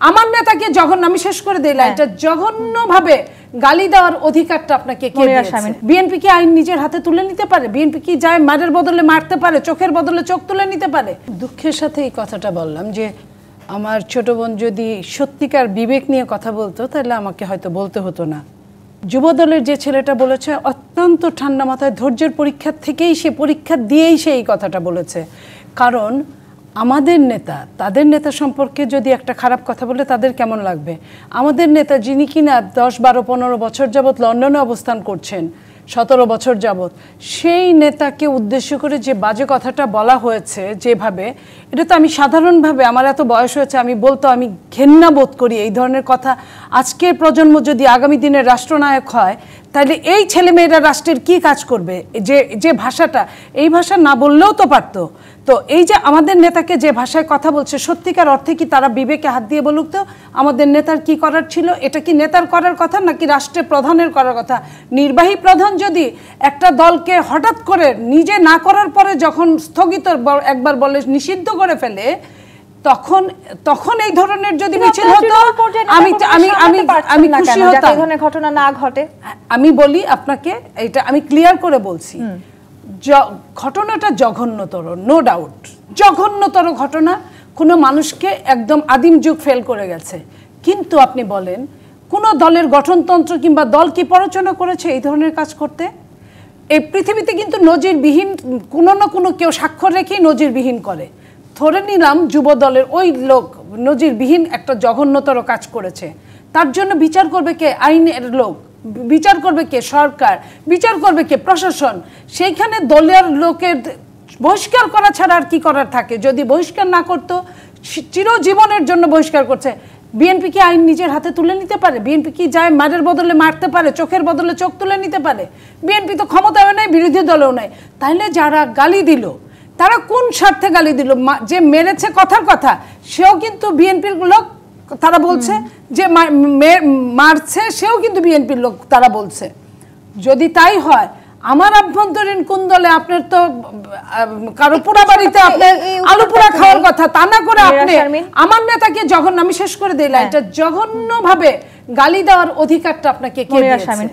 আমার নেতাকে জঘন্য, আমি শেষ করে দিই লাইনটা, জঘন্যভাবে গালি দেওয়ার অধিকারটা আপনাকে কে দিয়েছে? বিএনপি কি আইন নিজের হাতে তুলে নিতে পারে? বিএনপি কি যায় মারের বদলে মারতে পারে, চোখের বদলে চোখ তুলে নিতে পারে? দুঃখের সাথে এই কথাটা বললাম যে আমার ছোট বোন যদি সত্যিকার বিবেক নিয়ে কথা বলতো তাহলে আমাকে হয়তো বলতে হতো না। যুবদলের যে ছেলেটা বলেছে অত্যন্ত ঠান্ডা মাথায় ধৈর্যের পরীক্ষা থেকেই সে পরীক্ষা দিয়েই সে এই কথাটা বলেছে। কারণ আমাদের নেতা, তাদের নেতা সম্পর্কে যদি একটা খারাপ কথা বলে তাদের কেমন লাগবে? আমাদের নেতা যিনি কিনা 10, 12, 15 বছর যাবৎ লন্ডনে অবস্থান করছেন, 17 বছর যাবৎ, সেই নেতাকে উদ্দেশ্য করে যে বাজে কথাটা বলা হয়েছে যেভাবে, এটা তো আমি সাধারণভাবে, আমার এত বয়স হয়েছে, আমি বলতো আমি ঘেন্না বোধ করি এই ধরনের কথা। আজকের প্রজন্ম যদি আগামী দিনের রাষ্ট্রনায়ক হয় তাহলে এই ছেলেমেয়েরা রাষ্ট্রের কি কাজ করবে? যে ভাষাটা, এই ভাষা না বললেও তো পারতো। তো এই যে আমাদের নেতাকে যে ভাষায় কথা বলছে, সত্যিকার অর্থে কি তারা বিবেকে হাত দিয়ে বলুক তো আমাদের নেতার কি করার ছিল? এটা কি নেতার করার কথা নাকি রাষ্ট্রের প্রধানের করার কথা? নির্বাহী প্রধান যদি একটা দলকে হঠাৎ করে নিজে না করার পরে যখন স্থগিত একবার বলে নিষিদ্ধ করে ফেলে, তখন এই ধরনের যদি মিছিল হতো আমি খুশি হতাম। এই ধরনের ঘটনা না ঘটে। আমি বলি আপনাকে, এটা আমি ক্লিয়ার করে বলছি, ঘটনাটা জঘন্যতর, নো ডাউট জঘন্যতর ঘটনা, কোনো মানুষকে একদম আদিম যুগ ফেল করে গেছে। কিন্তু আপনি বলেন কোন দলের গঠনতন্ত্র কিংবা দল কি পরচনা করেছে এই ধরনের কাজ করতে? এই পৃথিবীতে কিন্তু নজিরবিহীন কোনো না কোনো কেউ স্বাক্ষর রেখেই নজিরবিহীন করে। ধরে নিলাম যুব দলের ওই লোক নজিরবিহীন একটা জঘন্যতর কাজ করেছে, তার জন্য বিচার করবে কে? আইনের লোক। বিচার করবে কে? সরকার। বিচার করবে কে? প্রশাসন। সেইখানে দলের লোকের বহিষ্কার করা ছাড়া আর কি করার থাকে? যদি বহিষ্কার না করতো, চিরজীবনের জন্য বহিষ্কার করছে। বিএনপি কি আইন নিজের হাতে তুলে নিতে পারে? বিএনপি কি যায় মারের বদলে মারতে পারে, চোখের বদলে চোখ তুলে নিতে পারে? বিএনপি তো ক্ষমতায়ও নাই, বিরোধী দলেও নাই। তাহলে যারা গালি দিল তারা কোন স্বার্থে গালি দিল? যে মেরেছে কথার কথা সেও কিন্তু বিএনপির লোক, তারা বলছে যে মারছে সেও কিন্তু বিএনপির লোক, তারা বলছে। যদি তাই হয়, আমার আভ্যন্তরীণ কোন দলে? আপনার তো কারো পোড়া বাড়িতে আপনার আলু পোড়া খাওয়ার কথা, তা না করে আপনি আমার নেতাকে জঘন্য, আমি শেষ করে দিই লাইনটা, জঘন্যভাবে গালি দেওয়ার অধিকারটা আপনাকে কে দিয়েছে?